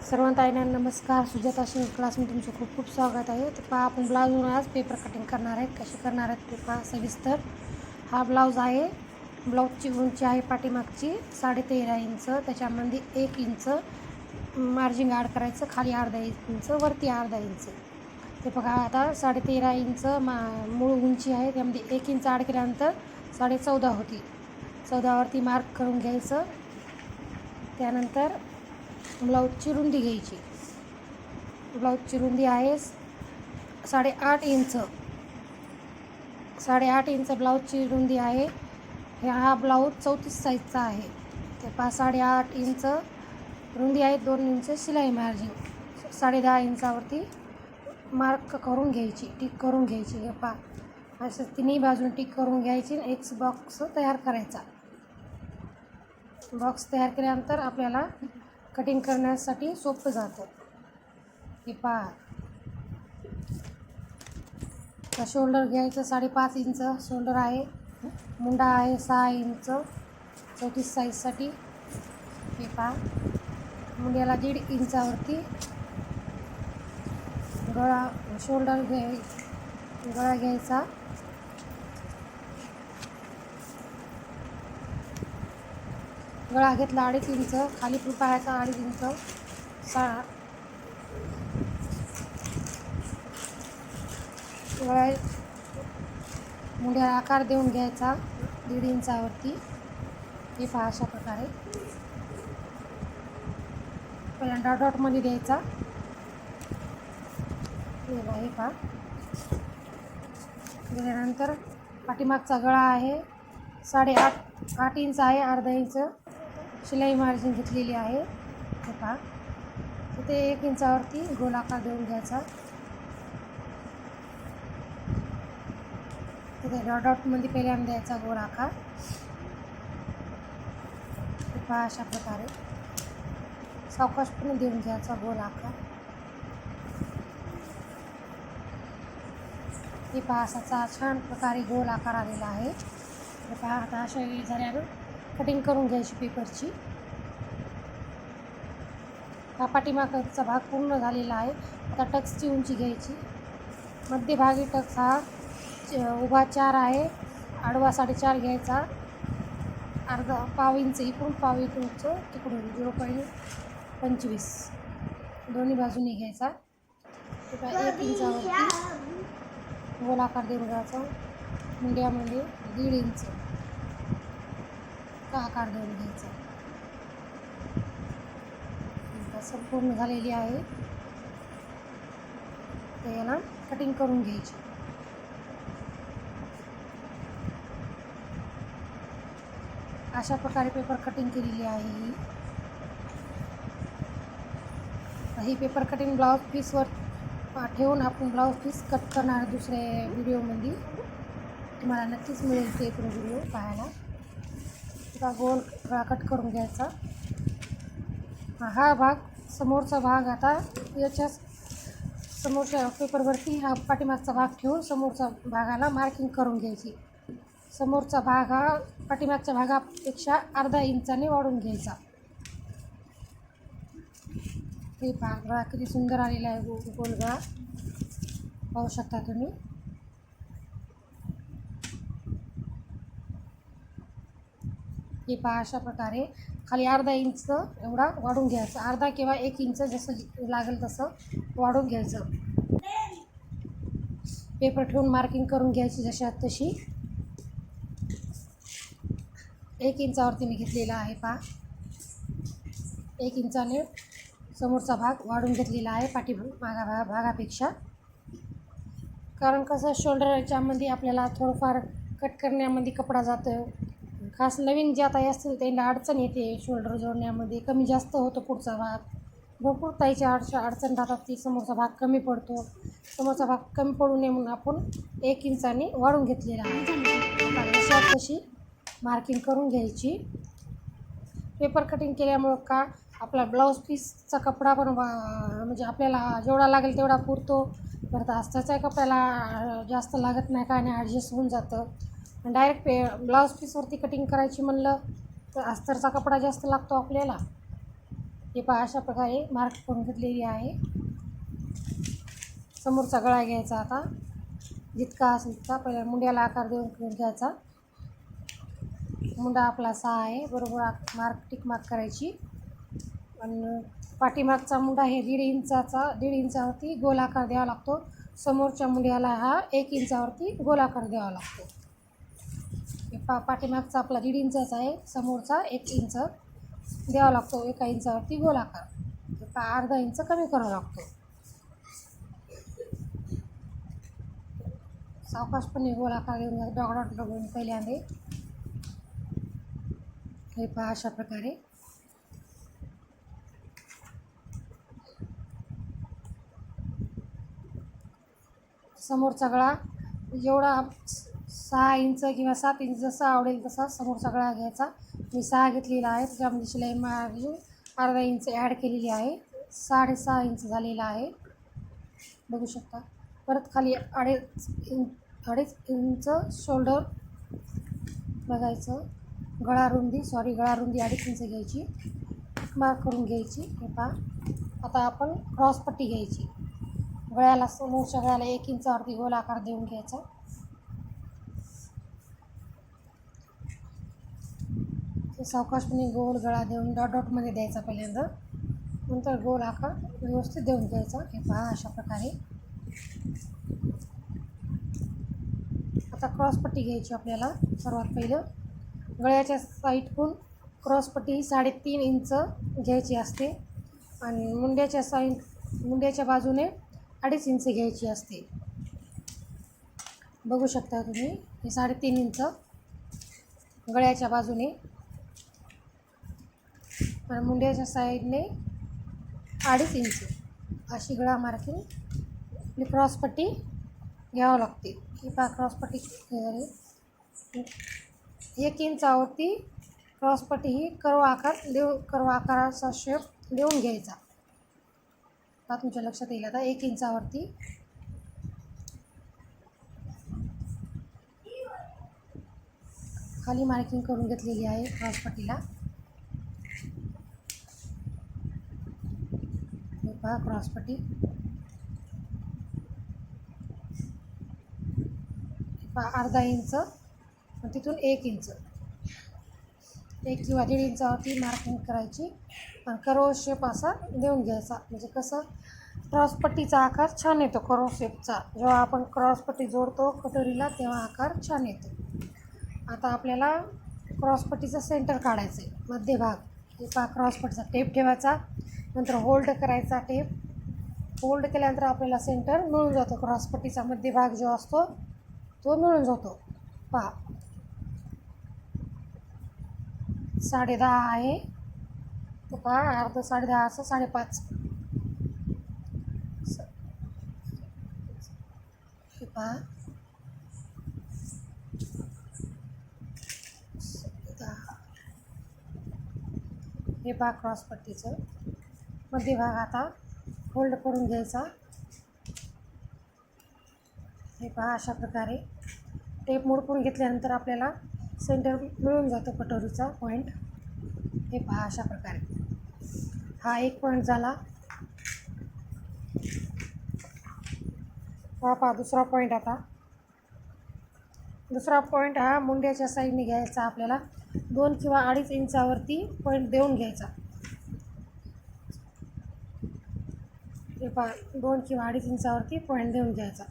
सर्वांना नमस्कार. सुजाता शिवण क्लासमध्ये तुमचं खूप खूप स्वागत आहे. तर पहा, आपण ब्लाऊजवर आज पेपर कटिंग करणार आहे. कशी करणार आहेत ते पहा सविस्तर. हा ब्लाऊज आहे. ब्लाऊजची उंची आहे पाठीमागची 13.5 इंच. त्याच्यामध्ये 1 इंच मार्जिन ॲड करायचं. खाली अर्धा इंच, वरती अर्धा इंच. ते बघा, आता 13.5 इंच मूळ उंची आहे. त्यामध्ये 1 इंच ॲड केल्यानंतर 14.5 होती. 14वरती मार्क करून घ्यायचं. त्यानंतर ब्लाऊजची रुंदी घ्यायची. ब्लाऊजची रुंदी आहे 8.5 इंच. 8.5 इंच ब्लाऊजची रुंदी आहे. हा ब्लाऊज 34 साईजचा आहे. ते 8.5 इंच रुंदी आहे. 2 इंच शिलाई मार्जिन. 10.5 इंचावरती मार्क करून घ्यायची, टिक करून घ्यायची. हे पहा, असं तिन्ही बाजून टिक करून घ्यायची. एक बॉक्स तयार करायचा. बॉक्स तयार केल्यानंतर आपल्याला कटिंग करण्यासाठी सोपं जातं. हे पहा, शोल्डर घ्यायचं 5.5 इंच शोल्डर आहे. मुंडा आहे 6 इंच 34 साईजसाठी. हे पहा, मुंड्याला 1.5 इंचावरती गळा शोल्डर गळा घ्यायचा. गळा घेतला 2.5 इंच. खाली पायाचा 2.5 इंच. गळा मुंड्याला आकार देऊन घ्यायचा 1.5 इंचावरती. हे पहा, अशा प्रकारे पहिल्यांदा डॉटमध्ये द्यायचा. हे पहा, दिल्यानंतर पाठीमागचा गळा आहे 8.5 इंच आहे. अर्धा इंच शिलाई मार्जिन घेतलेली आहे. हे पहा, तिथे 1 इंचावरती गोलाकार देऊन घ्यायचा. तिथे डॉटमध्ये पहिल्यांदा द्यायचा गोलाकार. हे पहा, अशा प्रकारे सावकाशपणे देऊन घ्यायचा गोलाकार. हे पहा, असा छान प्रकारे गोल आकार आलेला आहे. हे पहा, आता अशा वेळी झाल्यावर कटिंग करून घ्यायची पेपरची. हा पाठीमागचा भाग पूर्ण झालेला आहे. आता टक्सची उंची घ्यायची. मध्यभागी टक्स हा उभा 4 आहे. आडवा 4.5 घ्यायचा. पाव इंच इकडून, पाव इंच तिकडून 0.25 दोन्ही बाजूनी घ्यायचा. 1 इंचावरती गोलाकार देऊन घ्यायचा. मुंड्यामध्ये 1.5 इंच आकार देऊन घ्यायचा. संपूर्ण झालेली आहे. ते याला कटिंग करून घ्यायची. अशा प्रकारे पेपर कटिंग केलेली आहे. ही पेपर कटिंग ब्लाऊज पीसवर ठेवून आपण ब्लाऊज पीस कट करणार दुसऱ्या व्हिडिओमध्ये. तुम्हाला नक्कीच मिळेल ते पण व्हिडिओ पाहायला. आता गोल गळा कट करून घ्यायचा. हा भाग समोरचा भाग, आता याच्या समोरच्या पेपरवरती हा पाठीमागचा भाग ठेवून समोरचा भागाला मार्किंग करून घ्यायची. समोरचा भाग हा पाठीमागच्या भागापेक्षा अर्धा इंचाने वाढून घ्यायचा. हे पहा, गळा किती सुंदर आलेला आहे. गोल गळा पाहू शकता तुम्ही. हे पहा, अशा प्रकारे खाली अर्धा इंच एवढा वाढून घ्यायचा. अर्धा किंवा 1 इंच जसं लागेल तसं वाढून घ्यायचं. पेपर ठेवून मार्किंग करून घ्यायची जशा तशी. 1 इंचावरती मी घेतलेला आहे. पहा, 1 इंचाने समोरचा भाग वाढून घेतलेला आहे भागापेक्षा. कारण कसं, शोल्डर याच्यामध्ये आपल्याला थोडंफार कट करण्यामध्ये कपडा जातं. खास नवीन जे आता असतील त्यांना अडचण येते शोल्डर जोडण्यामध्ये. कमी जास्त होतो पुढचा भाग. भरपूर ताईची अडचण राहतात ती. समोरचा भाग कमी पडतो. समोरचा भाग कमी पडू नये म्हणून आपण 1 इंचाने वाढून घेतलेला आहे. अशा तशी मार्किंग करून घ्यायची. पेपर कटिंग केल्यामुळं का आपला ब्लाऊज पीसचा कपडा पण म्हणजे आपल्याला जेवढा लागेल तेवढा पुरतो. परत अस्ताच्या कपड्याला जास्त लागत नाही, काय नाही, ॲडजस्ट होऊन जातं. डायरेक्ट ब्लाऊज पीसवरती कटिंग करायची म्हणलं तर अस्तरचा कपडा जास्त लागतो आपल्याला. हे पहा अशा प्रकारे मार्क करून घेतलेली आहे. समोरचा गळा घ्यायचा. आता जितका असेल तितका पहिला मुंड्याला आकार देऊन घ्यायचा. मुंडा आपला 6 आहे, बरोबर टिक मार्क करायची. आणि पाठीमागचा मुंडा हे 1.5 इंचावरती गोल आकार द्यावा लागतो. समोरच्या मुंड्याला हा 1 इंचावरती गोल आकार द्यावा लागतो. हे पाठीमागचा आपला 1.5 इंचाचा आहे, समोरचा 1 इंच द्यावा लागतो. 1 इंचावरती गोल आकार अर्धा इंच कमी करावा लागतो. सावकाशपणे गोल आकार देऊन डॉट घेऊन पहिल्यांदा हे पहा अशा प्रकारे समोरचा गळा जेवढा 6 इंच किंवा 7 इंच जसा आवडेल तसा समोरचा गळा घ्यायचा. मी 6 घेतलेला आहे, त्याच्यामध्ये शिलाई मार्जिन अर्धा इंच ॲड केलेली आहे. 6.5 इंच झालेला आहे, बघू शकता. परत खाली 2.5 इंच शोल्डर बघायचं. गळा रुंदी 2.5 इंच घ्यायची, मार्क करून घ्यायची. हे पहा आता आपण क्रॉस पट्टी घ्यायची. गळ्याला समोरच्या गळ्याला 1 इंचावरती गोल आकार देऊन घ्यायचा. ते सावकाशपणे गोल गळा देऊन डॉटमध्ये द्यायचा पहिल्यांदा, नंतर गोल आकार व्यवस्थित देऊन घ्यायचा. हे पहा अशा प्रकारे. आता क्रॉसपट्टी घ्यायची आपल्याला. सर्वात पहिलं गळ्याच्या साईडकडून क्रॉसपट्टी 3.5 इंच घ्यायची असते आणि मुंड्याच्या बाजूने 2.5 इंच घ्यायची असते. बघू शकता तुम्ही. हे 3.5 इंच गळ्याच्या बाजूने आणि मुंड्याच्या साईडने 2.5 इंच अशी गळा मार्किंग आपली क्रॉसपट्टी घ्यावं लागते. ही पहा क्रॉसपट्टी झाली. 1 इंचावरती क्रॉसपट्टी ही कर्व आकाराचा शेप देऊन घ्यायचा. हा तुमच्या लक्षात येईल. आता 1 इंचावरती खाली मार्किंग करून घेतलेली आहे क्रॉसपट्टीला. हे पहा क्रॉसपट्टी. अर्धा इंच तिथून 1 इंच 1 किंवा 1.5 इंचावरती मार्किंग करायची आणि कर्व शेप असा देऊन घ्यायचा. म्हणजे कसं क्रॉसपट्टीचा आकार छान येतो. कर्व शेपचा जेव्हा आपण क्रॉसपट्टी जोडतो कटोरीला तेव्हा आकार छान येतो. आता आपल्याला क्रॉसपट्टीचा सेंटर काढायचं आहे, मध्यभाग. हे पहा क्रॉसपट्टीचा टेप ठेवायचा, नंतर होल्ड करायचा. टेप होल्ड केल्यानंतर आपल्याला सेंटर मिळून जातो. क्रॉसपट्टीचा मध्यभाग जो असतो तो मिळून जातो. पहा 10.5 आहे, तो पहा अर्ध 10.5 असं 5.5. हे पहा हे पहा क्रॉसपट्टीचं मध्यभाग आता होल्ड करून घ्यायचा. हे पहा अशा प्रकारे टेप मोडकून घेतल्यानंतर आपल्याला सेंटर मिळून जातो कटोरीचा पॉईंट. हे पहा अशा प्रकारे. हा एक पॉईंट झाला. हा पहा दुसरा पॉईंट. आता दुसरा पॉईंट हा मुंड्याच्या साईडने घ्यायचा. आपल्याला 2 किंवा 2.5 इंचावरती पॉईंट देऊन घ्यायचा. हे पहा 2 किंवा 2.5 इंचावरती पॉईंट देऊन घ्यायचा.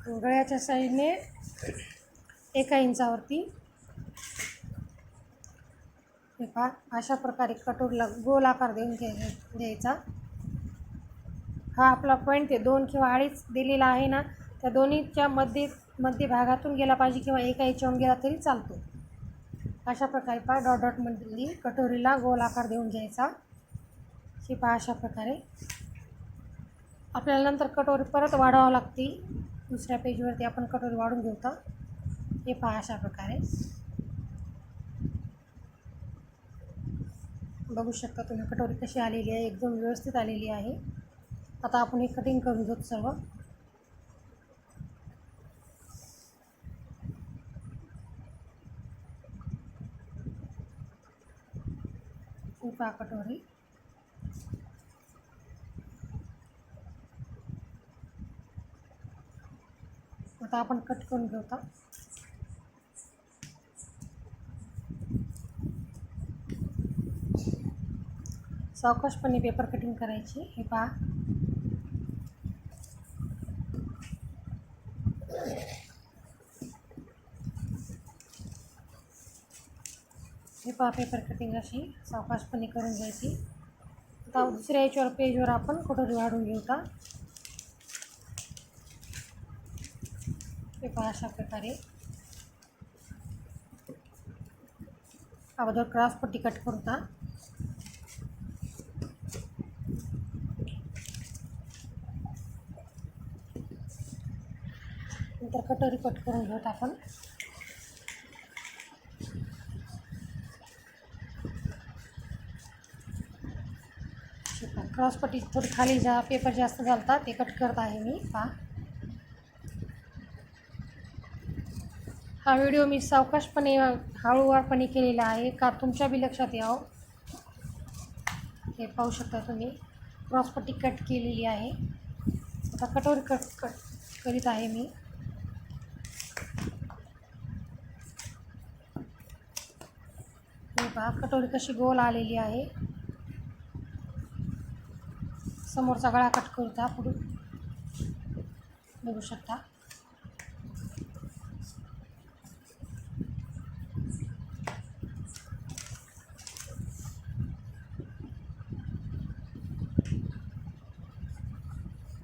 गळ्याच्या साईडने 1 इंचावरती. हे पहा अशा प्रकारे कटोरीला गोल आकार देऊन द्यायचा. हा आपला पॉईंट ते 2 किंवा 2.5 दिलेला आहे ना, त्या दोन्हीच्या मध्य भागातून गेला पाहिजे किंवा एका याच्याहून गेला तरी चालतो. अशा प्रकारे पहा डॉटमधली कटोरीला गोल आकार देऊन घ्यायचा. हे पहा अशा प्रकारे. आपल्याला नंतर कटोरी परत वाढवावं लागते. दुसऱ्या पेजवरती आपण कटोरी वाढून घेऊ. हे पहा अशा प्रकारे. बघू शकता तुम्ही कटोरी कशी आलेली आहे, एकदम व्यवस्थित आलेली आहे. आता आपण हे कटिंग करून घेऊ सर्व. ही पहा कटोरी. आता आपण कट करून घेऊ. आता सावकाशपणे पेपर कटिंग करायची. हे पहा. हे पहा पेपर कटिंग अशी सावकाशपणे करून घ्यायची. आता दुसऱ्या याच्यावर पेजवर आपण कटोरी वाढून घेऊ. का हे पहा अशा प्रकारे. अगोदर क्रॉस पट्टी कट करू. का नंतर कटोरी कट करून घेऊत आपण. क्रॉस पट्टी थोडी खाली पेपर जास्त झालता ते कट करत आहे मी. पहा हा व्हिडिओ मी सावकाशपणे हळूवारपणे केलेला आहे का तुमच्या बी लक्षात यावं. हे पाहू शकता तुम्ही. क्रॉस पट्टी कट केलेली आहे. आता कटोरी कट करीत आहे मी. हे पहा कटोरी कशी गोल आलेली आहे. समोरचा गळा कट करूता पुढे बघू शकता.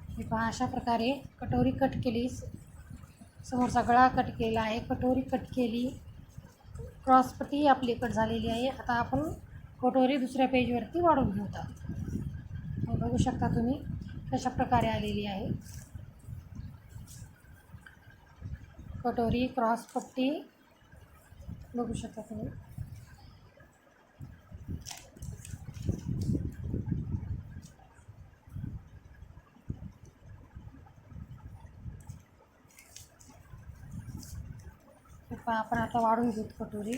हे पहा अशा प्रकारे कटोरी कट केली. समोरचा गळा कट केला आहे. कटोरी कट केली. क्रॉस पट्टी आपली कट झालेली आहे. आता आपण कटोरी दुसऱ्या पेजवरती वाढून घेऊतात. बघू शकता तुम्ही कशा प्रकारे आलेली आहे कटोरी. क्रॉस पट्टी बघू शकता तुम्ही. आपण आता वाढून घेऊ कटोरी.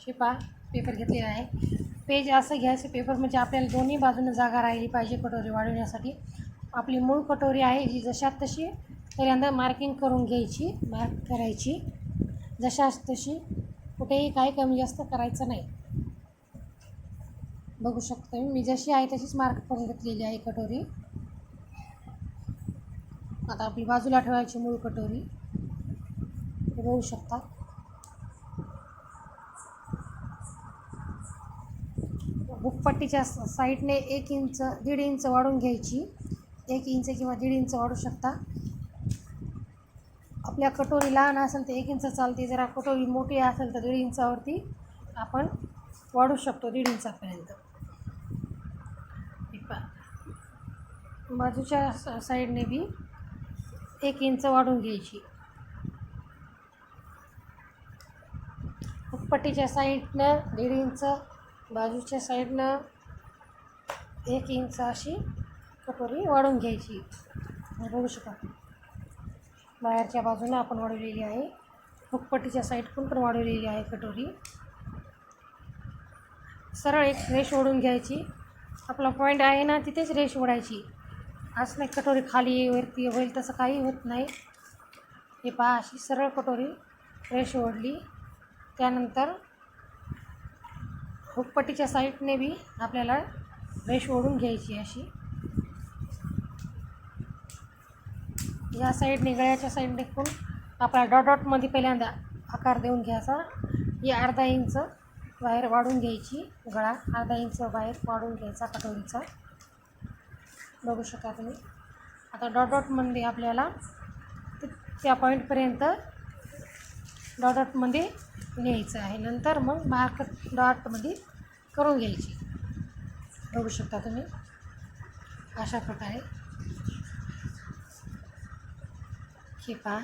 शिपा पेपर घेतलेला आहे. पेज असं घ्यायचं पेपर म्हणजे आपल्याला दोन्ही बाजूने जागा राहिली पाहिजे कटोरी वाढवण्यासाठी. आपली मूळ कटोरी आहे जी जशात तशी पहिल्यांदा मार्किंग करून घ्यायची. मार्क करायची जशाच तशी. कुठेही काही कमी जास्त करायचं नाही. बघू शकतो मी जशी आहे तशीच मार्क करून घेतलेली आहे कटोरी. आता आपली बाजूला ठेवायची मूळ कटोरी. हे बघू शकता. हुकपट्टीच्या साईडने 1 इंच 1.5 इंच वाढून घ्यायची. 1 इंच किंवा 1.5 इंच वाढू शकता. आपल्या कटोरी लहान असेल तर 1 इंच चालते. जरा कटोरी मोठी असेल तर 1.5 इंचावरती आपण वाढू शकतो 1.5 इंचापर्यंत. बाजूच्या साईडने बी 1 इंच वाढून घ्यायची. हुकपट्टीच्या साईडनं 1.5 इंच, बाजूच्या साईडनं 1 इंच अशी कटोरी वाढून घ्यायची. बघू शकता बाहेरच्या बाजूने आपण वाढवलेली आहे. हुकपट्टीच्या साईडकडून पण वाढवलेली आहे कटोरी. सरळ एक रेष ओढून घ्यायची. आपला पॉईंट आहे ना तिथेच रेष ओढायची. असं नाही कटोरी खाली वरती होईल तसं काही होत नाही. हे पहा अशी सरळ कटोरी रेष ओढली. त्यानंतर हुकपट्टीच्या साईडने बी आपल्याला रेष ओढून घ्यायची अशी. या साईडने गळ्याच्या साईडने पण आपला डॉटमध्ये पहिल्यांदा आकार देऊन घ्यायचा. ही 1/2 इंच बाहेर वाढून घ्यायची. गळा 1/2 इंच बाहेर वाढून घ्यायचा कटोरीचा. बघू शकता तुम्ही. आता डॉटमध्ये आपल्याला त्या पॉईंटपर्यंत डॉटमध्ये न्यायचं आहे. नंतर मग मार्क डॉटमध्ये करून घ्यायची. बघू शकता तुम्ही अशा प्रकारे. हे पहा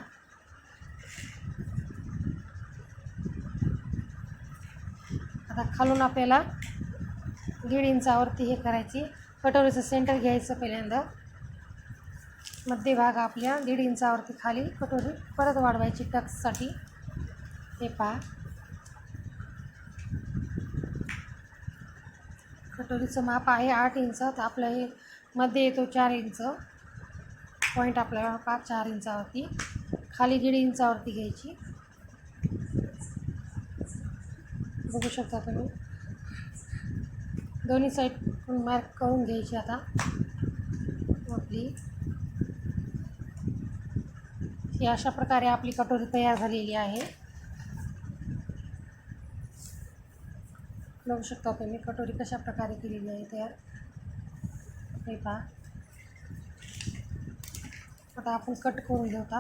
आता खालून आपल्याला 1.5 इंचावरती हे करायची. कटोरीचं सेंटर घ्यायचं पहिल्यांदा. मध्यभाग आपल्या 1.5 इंचावरती खाली कटोरी परत वाढवायची टक्ससाठी. हे पहा कटोरीचं माप आहे 8 इंच. तर आपलं हे मध्ये येतो 4 इंच. पॉईंट आपल्याला 4 इंचावरती, खाली 1.5 इंचावरती घ्यायची. बघू शकता तुम्ही. दोन्ही साईड मार्क करून घ्यायची. आता आपली ही अशा प्रकारे आपली कटोरी तयार झालेली आहे. बघू शकता तुम्ही कटोरी कशा प्रकारे केलेली आहे तयार. हे पहा. आता आपण कट करून घेऊ. आता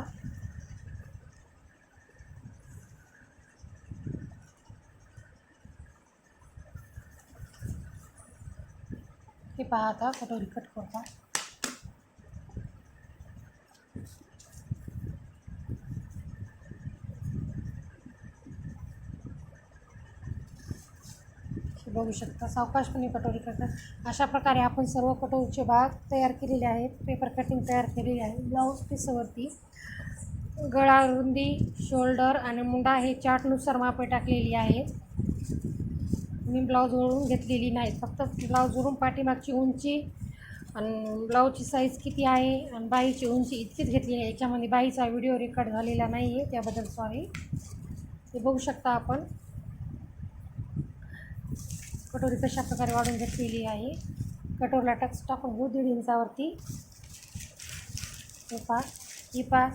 हे पहा, आता कटोरी कट करता. बघू शकता सावकाशपणे कटोरी करतात. अशा प्रकारे आपण सर्व कटोरीचे भाग तयार केलेले आहेत. पेपर कटिंग तयार केलेली आहे. ब्लाऊज पीसवरती गळा, रुंदी, शोल्डर आणि मुंडा हे चार्टनुसार मापे टाकलेली आहेत. मी ब्लाऊजवरून घेतलेली नाही, फक्त ब्लाऊजवरून पाठीमागची उंची आणि ब्लाऊजची साईज किती आहे आणि बाईची उंची इतकीच घेतलेली आहे. याच्यामध्ये बाईचा व्हिडिओ रेकॉर्ड झालेला नाही आहे, त्याबद्दल सॉरी. ते बघू शकता आपण कटोरी कशा प्रकारे वाढून घेतलेली आहे. कटोरीला टक्स टाकून घेऊ 1.5 इंचावरती. हे पहा, ही पहा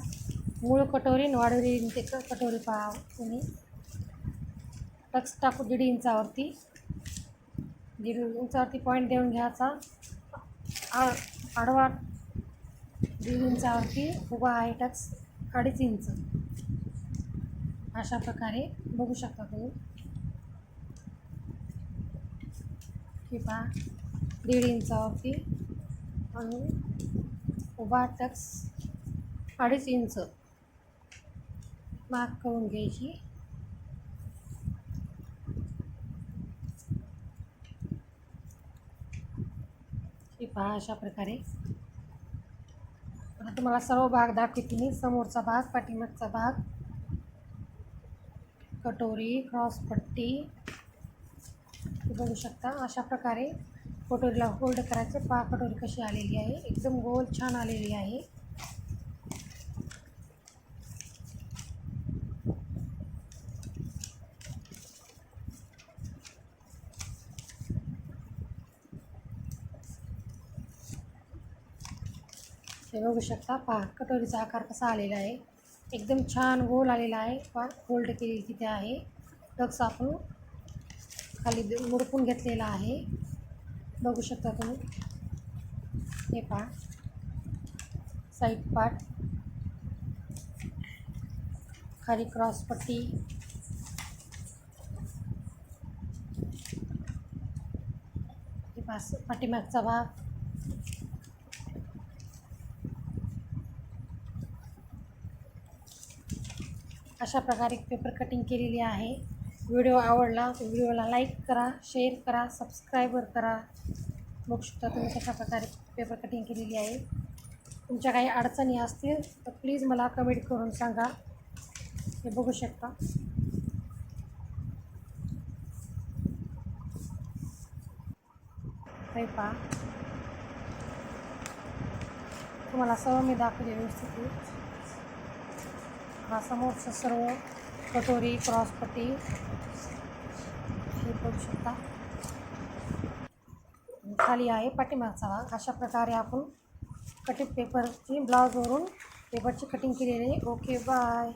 मूळ कटोरी आणि वाढवलेली ते कटोरी पहा तुम्ही. टक्स टाकू 1.5 इंचावरती. 1.5 इंचावरती पॉईंट देऊन घ्यायचा. आडवा 1.5 इंचावरती उभा आहे टक्स 2.5 इंच. अशा प्रकारे बघू शकता तुम्ही. हे पहा 1.5 इंचावरती आणि उभा टक्स 2.5 इंच मार्क करून घ्यायची. हे पहा अशा प्रकारे. आता तुम्हाला सर्व भाग दाखवते मी. समोरचा भाग, पाठीमागचा भाग, कटोरी, क्रॉसपट्टी. बघू शकता अशा प्रकारे कटोरीला होल्ड करायचे. पहा कटोरी कशी आलेली आहे, एकदम गोल छान आलेली आहे. हे बघू शकता. पहा कटोरीचा आकार कसा आलेला आहे, एकदम छान गोल आलेला आहे. पहा होल्ड केलेली तिथे आहे. टक्स आपण खाली मुडपून घेतलेला आहे. बघू शकता तुम्ही. हे पहा साईड पार्ट, खाली क्रॉसपट्टी, हे पहा पाठीमागचा भाग. अशा प्रकारे पेपर कटिंग केलेली आहे. व्हिडिओ आवडला तर व्हिडिओला लाईक करा, शेअर करा, सबस्क्राईबर करा. बघू शकता तुम्ही कशा प्रकारे पेपर कटिंग केलेली आहे. तुमच्या काही अडचणी असतील तर प्लीज मला कमेंट करून सांगा. हे बघू शकता. हे पहा तुम्हाला सर्व मी दाखवले व्यवस्थित. हा समोरचं सर्व कटोरी, क्रॉसपट्टी हे बघू शकता. खाली आहे पाठीमागचा भाग. अशा प्रकारे आपण कटिंग पेपरची ब्लाऊजवरून पेपरची कटिंग केलेली आहे. Okay, bye.